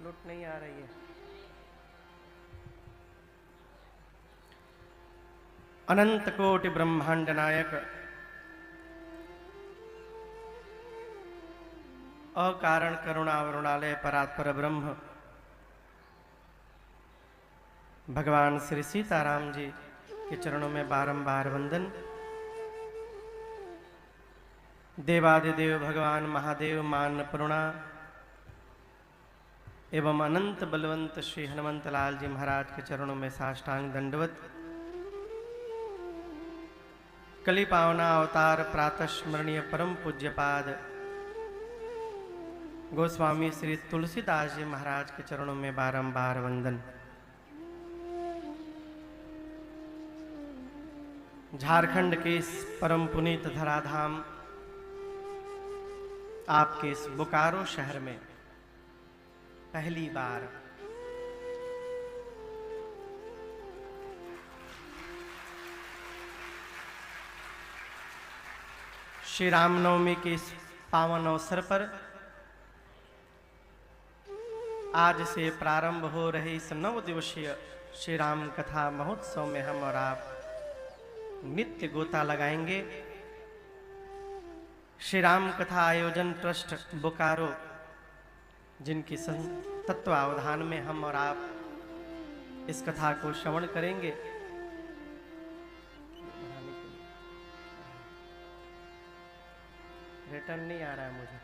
Sound नहीं आ रही है। अनंत कोटि ब्रह्मांड नायक अकारण करुणावरुणालय परात्पर ब्रह्म भगवान श्री सीताराम जी के चरणों में बारंबार वंदन। देवादिदेव भगवान महादेव मान पूर्णा एवं अनंत बलवंत श्री हनुमंत लाल जी महाराज के चरणों में साष्टांग दंडवत। कली पावना अवतार प्रातः स्मरणीय परम पूज्यपाद गोस्वामी श्री तुलसीदास जी महाराज के चरणों में बारंबार वंदन। झारखंड के इस परम पुनीत धराधाम आपके इस बोकारो शहर में पहली बार श्री रामनवमी के इस पावन अवसर पर आज से प्रारंभ हो रहे इस 9 दिवसीय श्री राम कथा महोत्सव में हम और आप नित्य गोता लगाएंगे। श्री राम कथा आयोजन ट्रस्ट बोकारो जिनकी तत्वावधान में हम और आप इस कथा को श्रवण करेंगे। रिटर्न नहीं आ रहा है मुझे।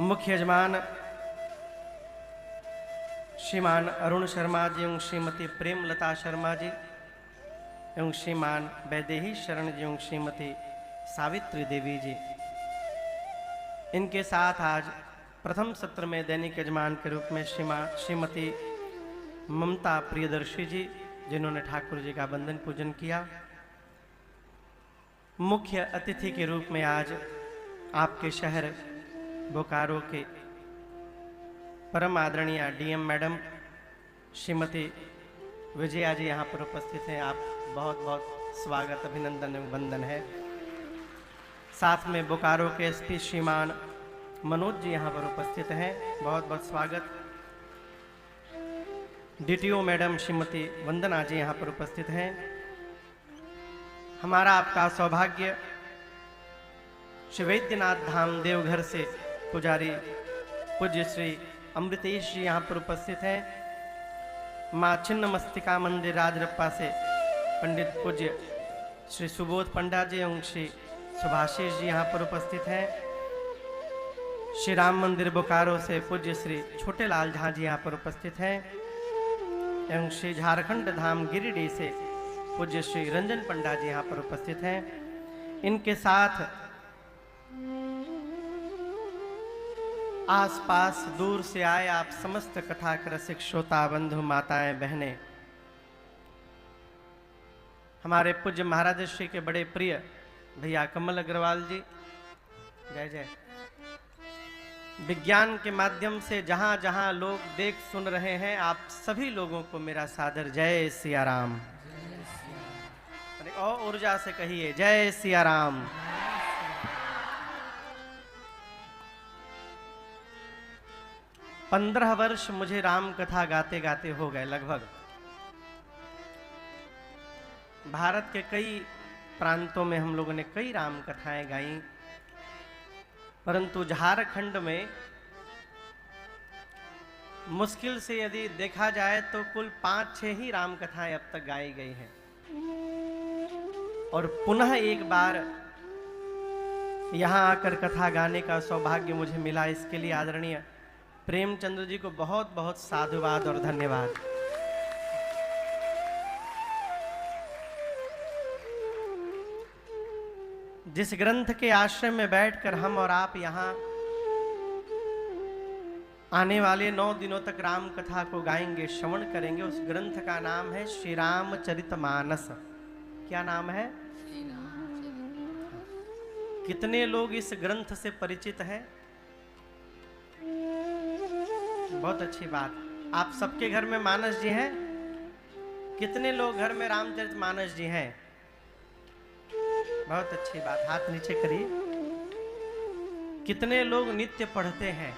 मुख्य यजमान श्रीमान अरुण शर्मा जी एवं श्रीमती प्रेमलता शर्मा जी एवं श्रीमान वैदेही शरण जी एवं श्रीमती सावित्री देवी जी, इनके साथ आज प्रथम सत्र में दैनिक यजमान के रूप में श्रीमती ममता प्रियदर्शी जी, जिन्होंने ठाकुर जी का वंदन पूजन किया। मुख्य अतिथि के रूप में आज आपके शहर बोकारो के परम आदरणीय डीएम मैडम श्रीमती विजया जी यहाँ पर उपस्थित हैं। आप बहुत बहुत स्वागत, अभिनंदन एवं वंदन है। साथ में बोकारो के एसपी श्रीमान मनोज जी यहाँ पर उपस्थित हैं, बहुत बहुत स्वागत। डीटीओ मैडम श्रीमती वंदना जी यहाँ पर उपस्थित हैं। हमारा आपका सौभाग्य श्री वैद्यनाथ धाम देवघर से पुजारी पूज्य श्री अमृतेश जी यहाँ पर उपस्थित हैं। माँ छिन्न मस्तिका मंदिर राजरप्पा से पंडित पूज्य श्री सुबोध पंडा जी एवं श्री सुभाषेश जी यहाँ पर उपस्थित हैं। श्री राम मंदिर बोकारो से पूज्य श्री छोटे लाल झा जी यहाँ पर उपस्थित हैं एवं श्री झारखंड धाम गिरिडीह से पूज्य श्री रंजन पंडा जी यहाँ पर उपस्थित हैं। इनके साथ आसपास दूर से आए आप समस्त कथा के रसिक श्रोता बंधु माताएं बहनें, हमारे पूज्य महाराज श्री के बड़े प्रिय भैया कमल अग्रवाल जी, जय जय। विज्ञान के माध्यम से जहां जहां लोग देख सुन रहे हैं, आप सभी लोगों को मेरा सादर जय सिया राम। और ऊर्जा से कहिए जय सिया राम। पंद्रह वर्ष मुझे राम कथा गाते गाते हो गए लगभग। भारत के कई प्रांतों में हम लोगों ने कई राम कथाएं गाई, परंतु झारखंड में मुश्किल से यदि देखा जाए तो कुल 5-6 ही राम कथाएं अब तक गाई गई हैं। और पुनः एक बार यहां आकर कथा गाने का सौभाग्य मुझे मिला, इसके लिए आदरणीय प्रेमचंद्र जी को बहुत बहुत साधुवाद और धन्यवाद। जिस ग्रंथ के आश्रम में बैठकर हम और आप यहाँ आने वाले 9 दिनों तक राम कथा को गाएंगे, श्रवण करेंगे, उस ग्रंथ का नाम है श्री रामचरितमानस। क्या नाम है? कितने लोग इस ग्रंथ से परिचित हैं? बहुत अच्छी बात। आप सबके घर में मानस जी हैं? कितने लोग घर में रामचरितमानस जी हैं? बहुत अच्छी बात। हाथ नीचे करिए। कितने लोग नित्य पढ़ते हैं।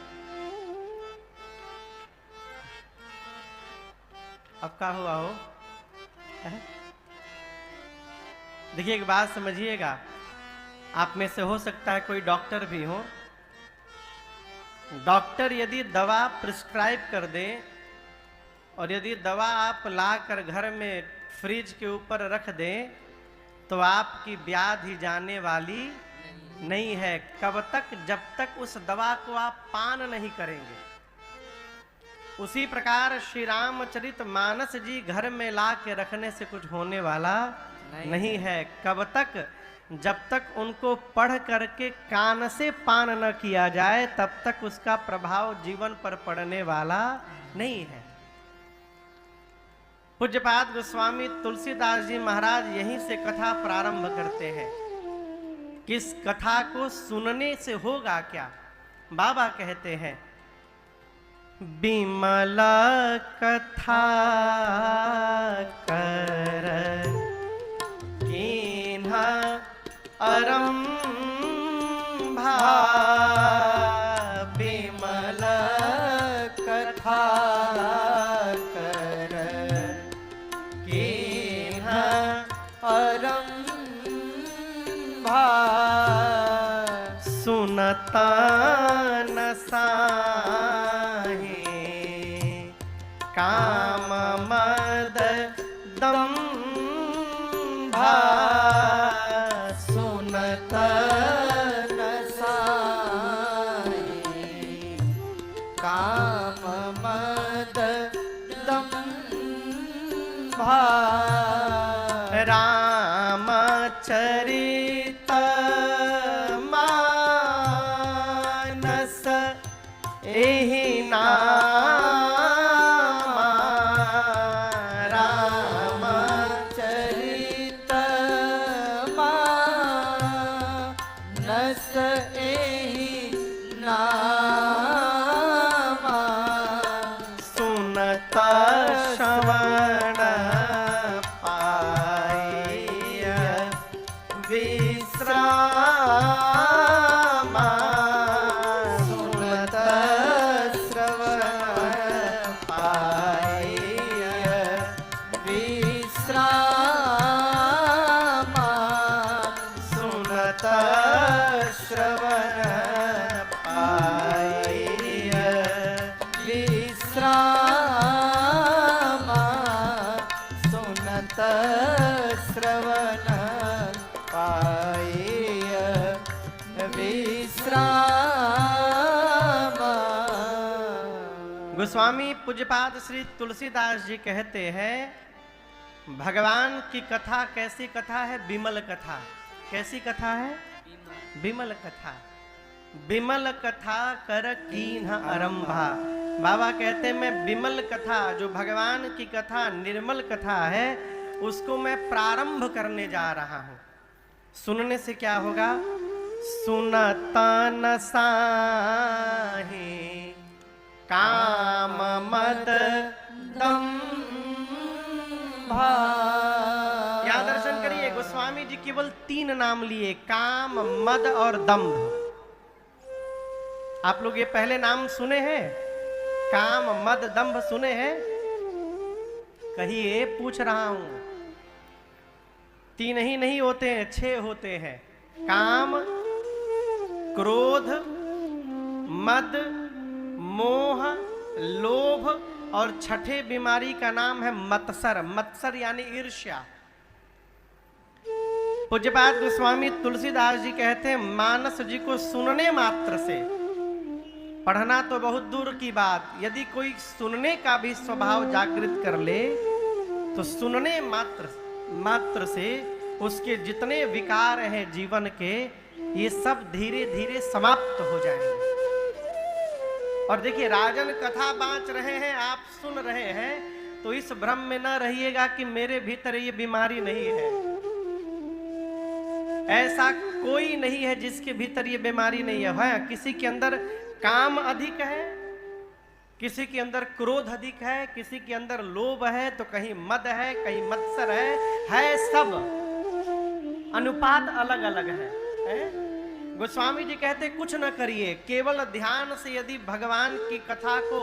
अब क्या हुआ हो? देखिए एक बात समझिएगा, आप में से हो सकता है कोई डॉक्टर भी हो। डॉक्टर यदि दवा प्रिस्क्राइब कर दे और यदि दवा आप लाकर घर में फ्रिज के ऊपर रख दें तो आपकी व्याधि जाने वाली नहीं है। कब तक? जब तक उस दवा को आप पान नहीं करेंगे। उसी प्रकार श्री रामचरित मानस जी घर में ला के रखने से कुछ होने वाला नहीं है। कब तक? जब तक उनको पढ़ करके कान से पान न किया जाए तब तक उसका प्रभाव जीवन पर पड़ने वाला नहीं है। पूज्यपाद गोस्वामी तुलसीदास जी महाराज यहीं से कथा प्रारंभ करते हैं। किस कथा को सुनने से होगा क्या? बाबा कहते हैं, बिमला कथा कर कीन्हा अरंभा, बिमल कथा कर कीन्हा अरंभा, सुनता न साहे काम मद दंभा, सुनत न साहे काम मद दंभा, रामचरित मानस एहि नामा, रामचरित मानस एहि नामा, सुनत श्रवण पाइय विश्रामा, सुनत श्रवण पाइय विश्रामा, सुनत श्रवण पाइय विश्रामा, सुनत श्रवण पाइय विश्रामा। गोस्वामी पूज्यपाद श्री तुलसीदास जी कहते हैं, भगवान की कथा कैसी कथा है? विमल कथा। कैसी कथा है? विमल कथा। विमल कथा कर कीन्ह आरंभा। बाबा कहते हैं मैं विमल कथा, जो भगवान की कथा निर्मल कथा है, उसको मैं प्रारंभ करने जा रहा हूं। सुनने से क्या होगा? सुनता न साहे काम मद दंभा। यहां दर्शन करिए, गोस्वामी जी केवल 3 नाम लिए, काम, मद और दंभ। आप लोग ये पहले नाम सुने हैं? काम, मद, दंभ सुने हैं? कहिए, पूछ रहा हूं। 3 ही नहीं होते हैं, 6 होते हैं। काम, क्रोध, मद, मोह, लोभ और छठे बीमारी का नाम है मत्सर। मत्सर यानी ईर्ष्या। पूज्यपाद गोस्वामी तुलसीदास जी कहते हैं, मानस जी को सुनने मात्र से, पढ़ना तो बहुत दूर की बात, यदि कोई सुनने का भी स्वभाव जागृत कर ले तो सुनने मात्र से उसके जितने विकार हैं जीवन के, ये सब धीरे धीरे समाप्त हो जाएंगे। और देखिए, राजन कथा बाँच रहे हैं, आप सुन रहे हैं, तो इस भ्रम में न रहिएगा कि मेरे भीतर ये बीमारी नहीं है। ऐसा कोई नहीं है जिसके भीतर ये बीमारी नहीं है। हाँ, किसी के अंदर काम अधिक है, किसी के अंदर क्रोध अधिक है, किसी के अंदर लोभ है, तो कहीं मद है, कहीं मत्सर है सब अनुपात अलग अलग है। गोस्वामी जी कहते कुछ न करिए, केवल ध्यान से यदि भगवान की कथा को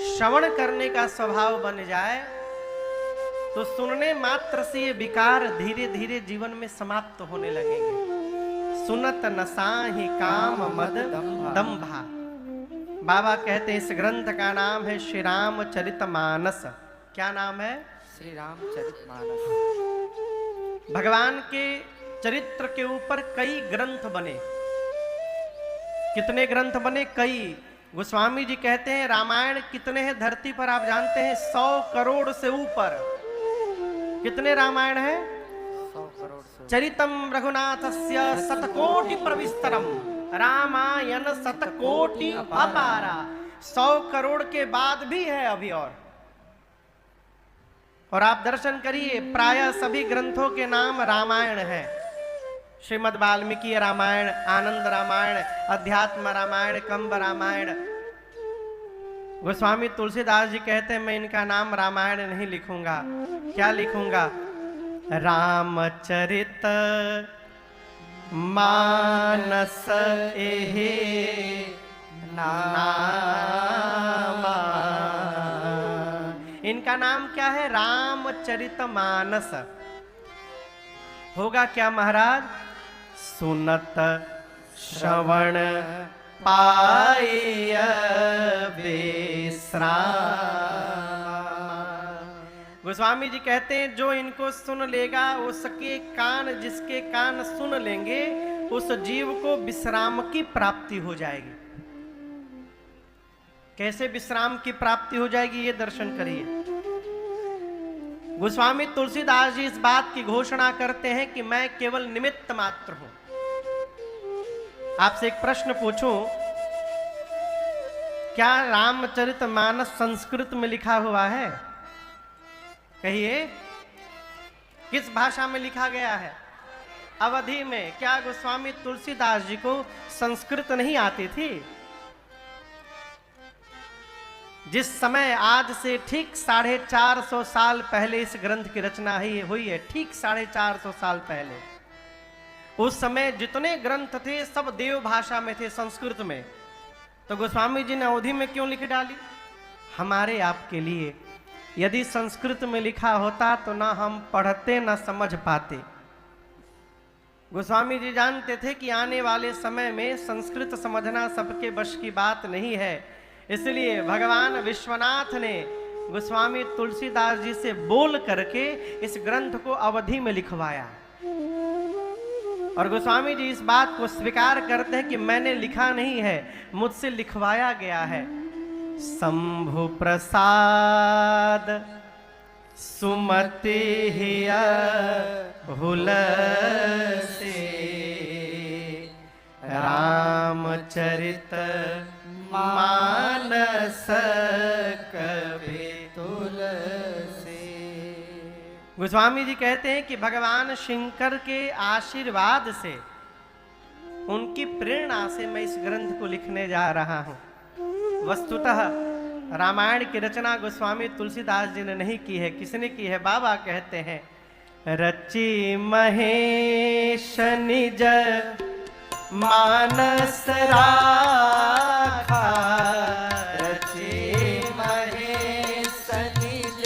श्रवण करने का स्वभाव बन जाए तो सुनने मात्र से ये विकार धीरे धीरे जीवन में समाप्त होने लगेंगे। सुनत नसाहि काम मद दंभा। बाबा कहते हैं इस ग्रंथ का नाम है श्री रामचरितमानस। क्या नाम है? श्री रामचरितमानस। भगवान के चरित्र के ऊपर कई ग्रंथ बने। कितने ग्रंथ बने? कई। गोस्वामी जी कहते हैं रामायण कितने हैं धरती पर आप जानते हैं? 100 करोड़ से ऊपर। कितने रामायण है? 100 करोड़ से। चरितम रघुनाथस्य शतकोटि प्रविस्तरम रामायण शतकोटि अपारा। 100 करोड़ के बाद भी है अभी। और आप दर्शन करिए, प्रायः सभी ग्रंथों के नाम रामायण है। श्रीमद् वाल्मीकि रामायण, आनंद रामायण, अध्यात्म रामायण, कंब रामायण। गोस्वामी तुलसीदास जी कहते हैं मैं इनका नाम रामायण नहीं लिखूंगा। क्या लिखूंगा? रामचरित मानस एहे नामा। इनका नाम क्या है? रामचरितमानस। होगा क्या महाराज? सुनत श्रवण पाय विश्राम। गोस्वामी जी कहते हैं जो इनको सुन लेगा, उसके कान, जिसके कान सुन लेंगे, उस जीव को विश्राम की प्राप्ति हो जाएगी। कैसे विश्राम की प्राप्ति हो जाएगी ये दर्शन करिए। गोस्वामी तुलसीदास जी इस बात की घोषणा करते हैं कि मैं केवल निमित्त मात्र हूं। आपसे एक प्रश्न पूछूं, क्या रामचरितमानस संस्कृत में लिखा हुआ है? कहिए, किस भाषा में लिखा गया है? अवधी में। क्या गोस्वामी तुलसीदास जी को संस्कृत नहीं आती थी? जिस समय आज से ठीक 450 साल पहले इस ग्रंथ की रचना हुई है, ठीक 450 साल पहले, उस समय जितने ग्रंथ थे सब देव भाषा में थे, संस्कृत में। तो गोस्वामी जी ने अवधी में क्यों लिख डाली? हमारे आपके लिए। यदि संस्कृत में लिखा होता तो ना हम पढ़ते ना समझ पाते। गोस्वामी जी जानते थे कि आने वाले समय में संस्कृत समझना सबके बश की बात नहीं है। इसलिए भगवान विश्वनाथ ने गोस्वामी तुलसीदास जी से बोल करके इस ग्रंथ को अवधी में लिखवाया। और गोस्वामी जी इस बात को स्वीकार करते हैं कि मैंने लिखा नहीं है, मुझसे लिखवाया गया है। शंभु प्रसाद सुमति हुलसे रामचरित मानस कवि तुलसी। गोस्वामी जी कहते हैं कि भगवान शंकर के आशीर्वाद से, उनकी प्रेरणा से मैं इस ग्रंथ को लिखने जा रहा हूं। वस्तुतः रामायण की रचना गोस्वामी तुलसीदास जी ने नहीं की है। किसने की है? बाबा कहते हैं रचि महेश निज मानस राखा। रचि महेश निज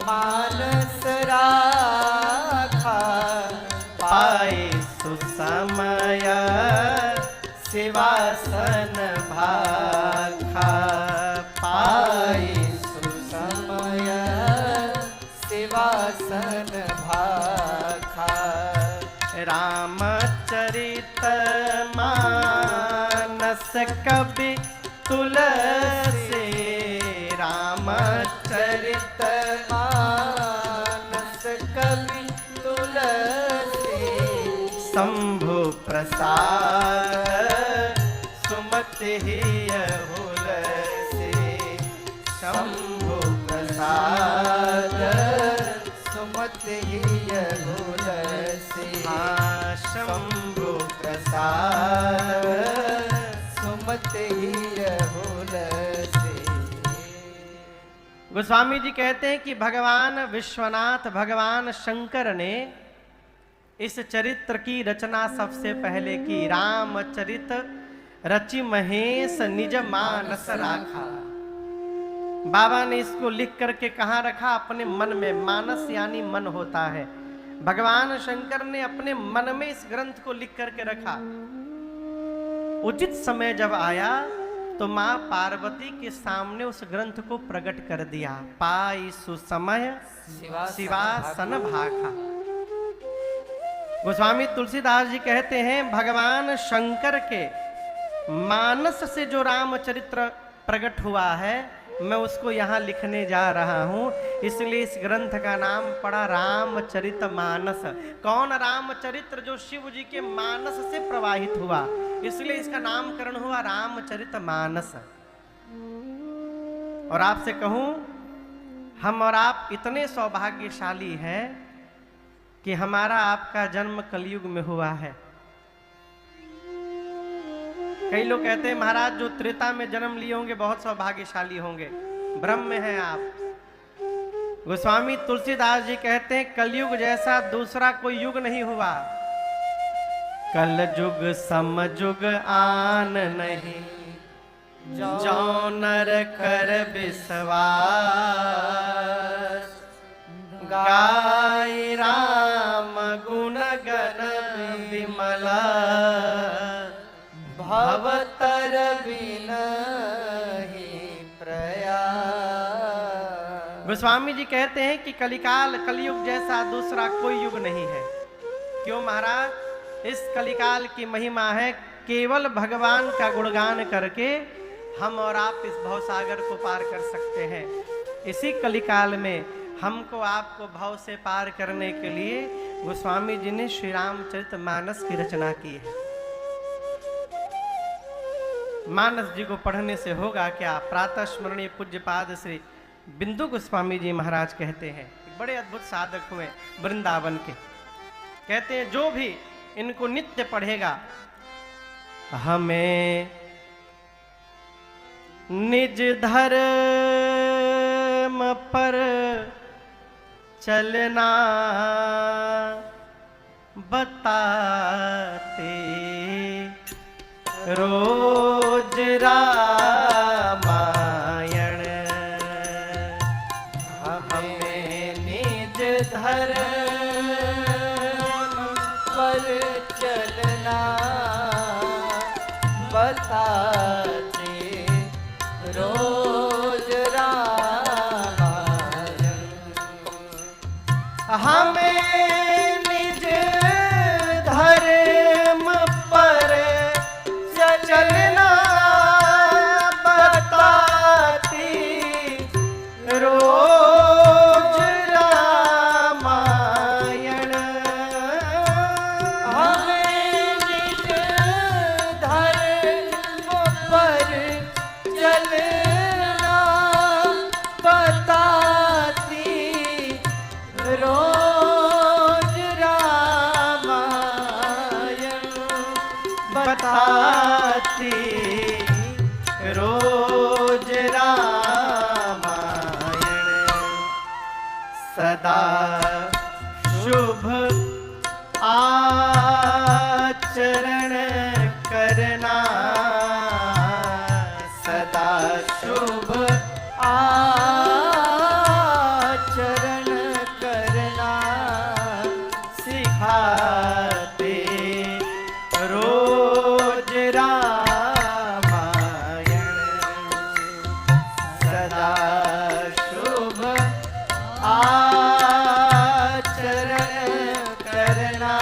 मानस राखा। पाए सुसमय शिवासन भाखा। पाए सुसमय शिवासन भाखा। रामचरित मानस कवि तुलसी। रामचरित मानस कवि तुलसी। शंभु प्रसाद सुमति हुलसी। शंभु प्रसाद सुमति हुलसी। शंभु प्रसाद सुमति हुलसी। गोस्वामी जी कहते हैं कि भगवान विश्वनाथ, भगवान शंकर ने इस चरित्र की रचना सबसे पहले की। रामचरित रचि महेश निज मानस राखा। बाबा ने इसको लिख करके कहाँ रखा? अपने मन में। मानस यानी मन होता है। भगवान शंकर ने अपने मन में इस ग्रंथ को लिख करके रखा। उचित समय जब आया तो मां पार्वती के सामने उस ग्रंथ को प्रकट कर दिया। पाई सुसमय शिवासन भाखा। गोस्वामी तुलसीदास जी कहते हैं भगवान शंकर के मानस से जो रामचरित्र प्रकट हुआ है, मैं उसको यहाँ लिखने जा रहा हूँ। इसलिए इस ग्रंथ का नाम पड़ा रामचरित मानस। कौन रामचरित्र? जो शिव जी के मानस से प्रवाहित हुआ, इसलिए इसका नामकरण हुआ रामचरित मानस। और आपसे कहूं, हम और आप इतने सौभाग्यशाली हैं कि हमारा आपका जन्म कलयुग में हुआ है। कई लोग कहते हैं महाराज जो त्रेता में जन्म लिए होंगे बहुत सौभाग्यशाली होंगे। ब्रह्म हैं आप। गोस्वामी तुलसीदास जी कहते हैं कलयुग जैसा दूसरा कोई युग नहीं हुआ। कल जुग समजुग आन नहीं, जो नर कर विश्वास। गाय राम गुण गण विमला, भवतर बिन प्रयास। गोस्वामी जी कहते हैं कि कलिकाल कलयुग जैसा दूसरा कोई युग नहीं है। क्यों महाराज? इस कलिकाल की महिमा है केवल भगवान का गुणगान करके हम और आप इस भवसागर को पार कर सकते हैं। इसी कलिकाल में हमको आपको भव से पार करने के लिए गोस्वामी जी ने श्री रामचरित मानस की रचना की है। मानस जी को पढ़ने से होगा क्या? प्रातः स्मरणीय पूज्यपाद श्री बिंदु गोस्वामी जी महाराज कहते हैं, बड़े अद्भुत साधक हुए वृंदावन के। कहते हैं जो भी इनको नित्य पढ़ेगा हमें निज धर्म पर चलना बताते, रोज रामायण हमें निज धर्म पर चलना बताते, रोज रामायण हमें निज धर्म पर चलना बताती, रोज रामायण हमें निज धर्म पर चलना बताती, रोज रामायण बताती, रोज रामायण सदा शुभ आचरण करना, सदा शुभ आचरण करना सिखाते, रोज रामायण सदा शुभ आचरण करना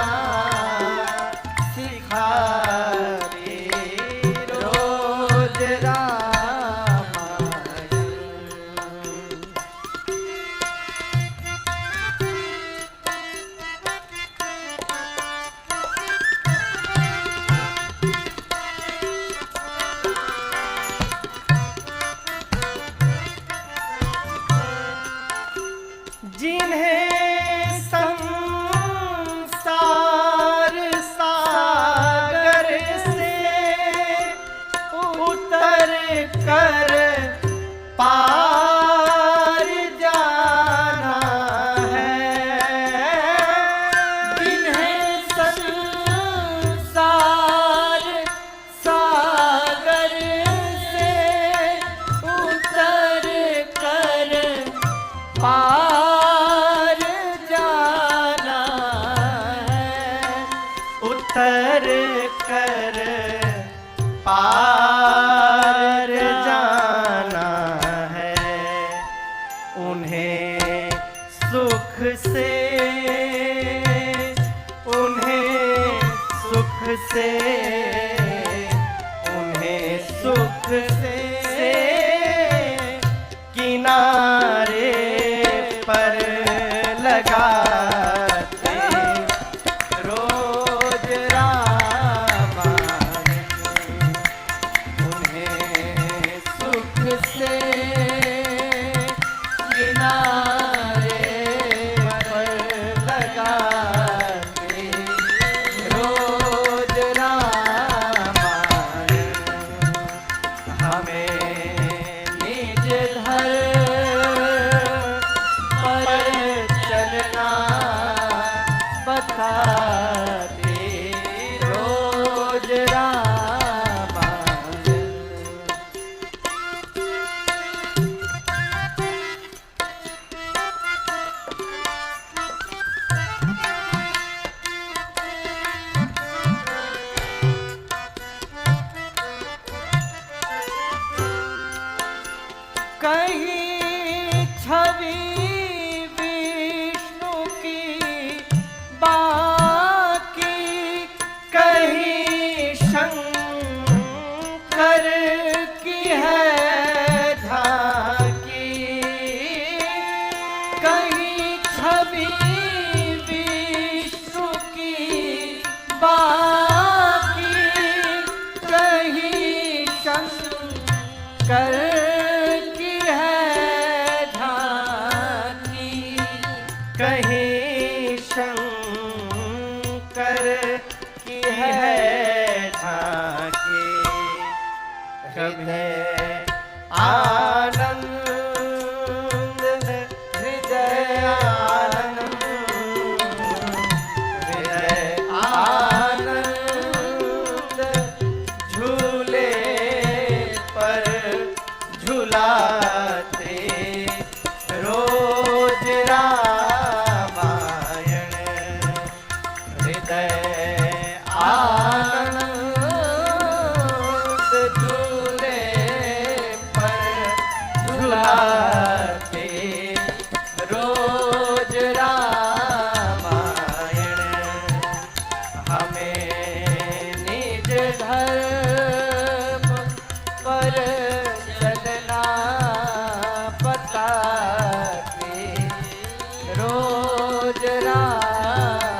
तर कर पार जाना है। उन्हें सुख से किनारे पर लगाते रोज रामायण। उन्हें सुख से किनारे पर लगाते रोज रामायण। हमें निज बताते रोज रामायण। कहीं छवि कर की है झांकी। कहीं शंकर की है झांकी। हृदय आनंद हृदय आनंद हृदय आनंद झूले पर झुलाते रोज रामायण। हृदय आनंद झूले पर झुलाते रोज रामायण। हमें निज धर्म पर चलना बताते रोज रामायण।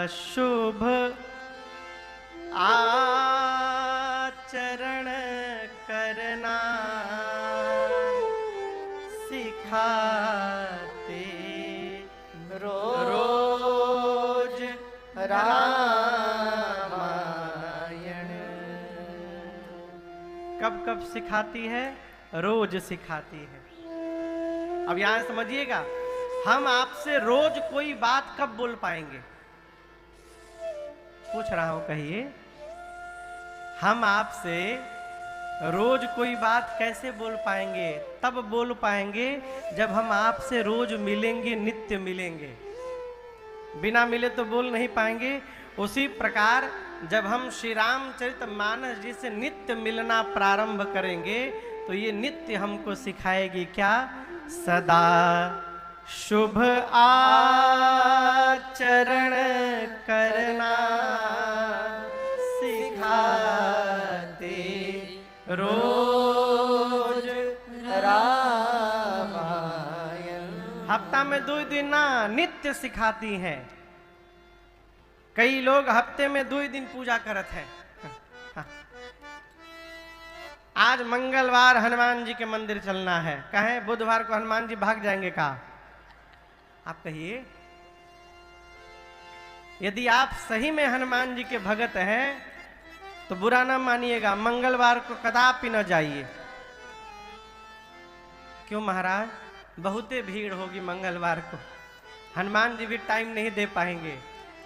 शुभ आचरण करना सिखाते रोज रामायण। कब कब सिखाती है? रोज सिखाती है। अब यहां समझिएगा, हम आपसे रोज कोई बात कब बोल पाएंगे? पूछ रहा हूं, कहिए। हम आपसे रोज कोई बात कैसे बोल पाएंगे? तब बोल पाएंगे जब हम आपसे रोज मिलेंगे, नित्य मिलेंगे। बिना मिले तो बोल नहीं पाएंगे। उसी प्रकार जब हम श्री रामचरितमानस जी से नित्य मिलना प्रारंभ करेंगे तो ये नित्य हमको सिखाएगी क्या? सदा शुभ आचरण करना सिखाते रोज रामायण। हफ्ता में 2 दिन ना नित्य सिखाती हैं। कई लोग हफ्ते में 2 दिन पूजा करत हैं। आज मंगलवार हनुमान जी के मंदिर चलना है, कहें बुधवार को हनुमान जी भाग जाएंगे का? आप कहिए। यदि आप सही में हनुमान जी के भगत हैं तो बुरा ना मानिएगा, मंगलवार को कदापि न जाइए। क्यों महाराज? बहुते भीड़ होगी मंगलवार को, हनुमान जी भी टाइम नहीं दे पाएंगे।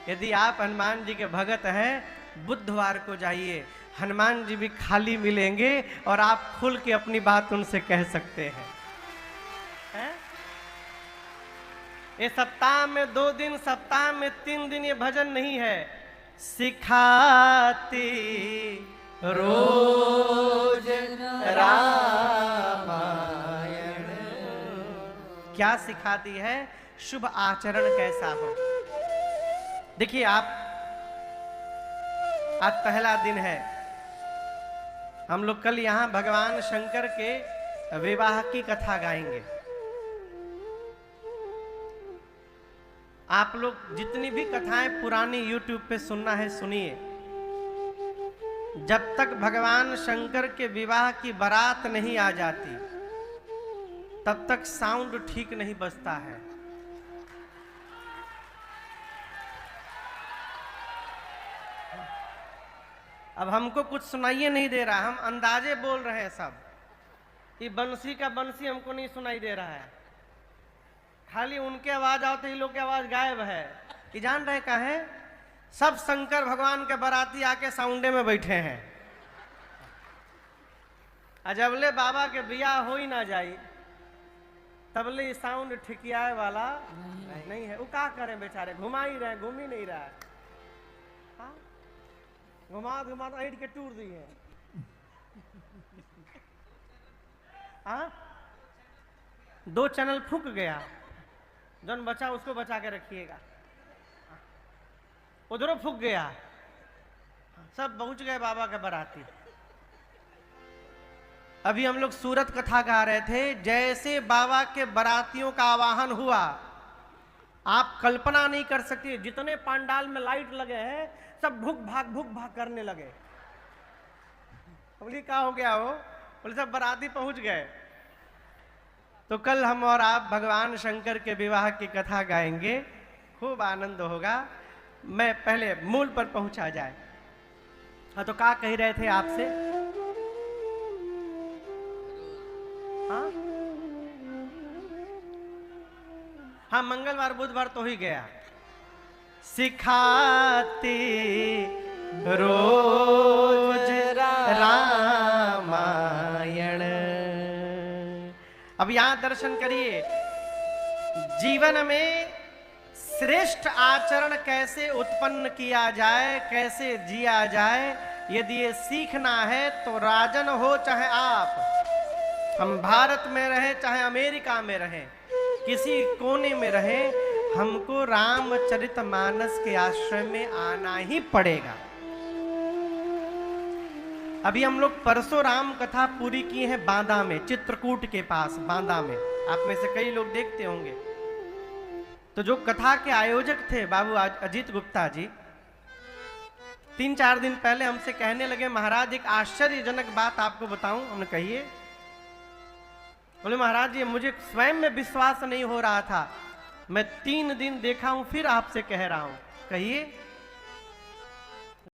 यदि आप हनुमान जी के भगत हैं, बुधवार को जाइए, हनुमान जी भी खाली मिलेंगे और आप खुल के अपनी बात उनसे कह सकते हैं। ये सप्ताह में 2 दिन, सप्ताह में 3 दिन ये भजन नहीं है। सिखाती रोज रामायण। क्या सिखाती है? शुभ आचरण कैसा हो। देखिए आप, आज पहला दिन है। हम लोग कल यहां भगवान शंकर के विवाह की कथा गाएंगे। आप लोग जितनी भी कथाएं पुरानी YouTube पे सुनना है सुनिए। जब तक भगवान शंकर के विवाह की बारात नहीं आ जाती तब तक साउंड ठीक नहीं बजता है। अब हमको कुछ सुनाइए नहीं दे रहा, हम अंदाजे बोल रहे हैं सब। ये बंसी का बंसी हमको नहीं सुनाई दे रहा है, खाली उनके आवाज आओ तो ये लोग की आवाज गायब है। ये जान रहे कहाँ है? सब शंकर भगवान के बाराती आके साउंडे में बैठे हैं। अजबले बाबा के बियाह हो ही ना जाई तबले ये साउंड ठिकियाए वाला नहीं है। वो क्या करें बेचारे, घुमा ही रहे, घूम ही नहीं रहा है। घुमा घुमा ऐड के टूर दी है। हाँ, 2 चैनल फूक गया, जौन बचा उसको बचा के रखिएगा। उधरों फूक गया, सब पहुंच गए बाबा के बाराती। अभी हम लोग सूरत कथा गा रहे थे। जैसे बाबा के बारातियों का आवाहन हुआ, आप कल्पना नहीं कर सकती। जितने पंडाल में लाइट लगे हैं सब भुक भाग करने लगे। बोली क्या हो गया हो? बोले सब बाराती पहुंच गए। तो कल हम और आप भगवान शंकर के विवाह की कथा गाएंगे, खूब आनंद होगा। मैं पहले मूल पर पहुंचा जाए। हाँ, तो क्या कह रहे थे आपसे? हाँ हाँ, मंगलवार बुधवार तो ही गया। सिखाती रोज रामायण। अब यहां दर्शन करिए, जीवन में श्रेष्ठ आचरण कैसे उत्पन्न किया जाए, कैसे जिया जाए। यदि ये सीखना है तो राजन हो चाहे आप, हम भारत में रहें चाहे अमेरिका में रहें, किसी कोने में रहें, हमको रामचरितमानस के आश्रम में आना ही पड़ेगा। अभी हम लोग परसों राम कथा पूरी की है बांदा में, चित्रकूट के पास बांदा में। आप में से कई लोग देखते होंगे। तो जो कथा के आयोजक थे बाबू अजीत गुप्ता जी, 3-4 दिन पहले हमसे कहने लगे, महाराज एक आश्चर्यजनक बात आपको बताऊं। हमने कहिए। बोले महाराज ये मुझे स्वयं में विश्वास नहीं हो रहा था, मैं 3 दिन देखा हूं, फिर आपसे कह रहा हूं। कहिए।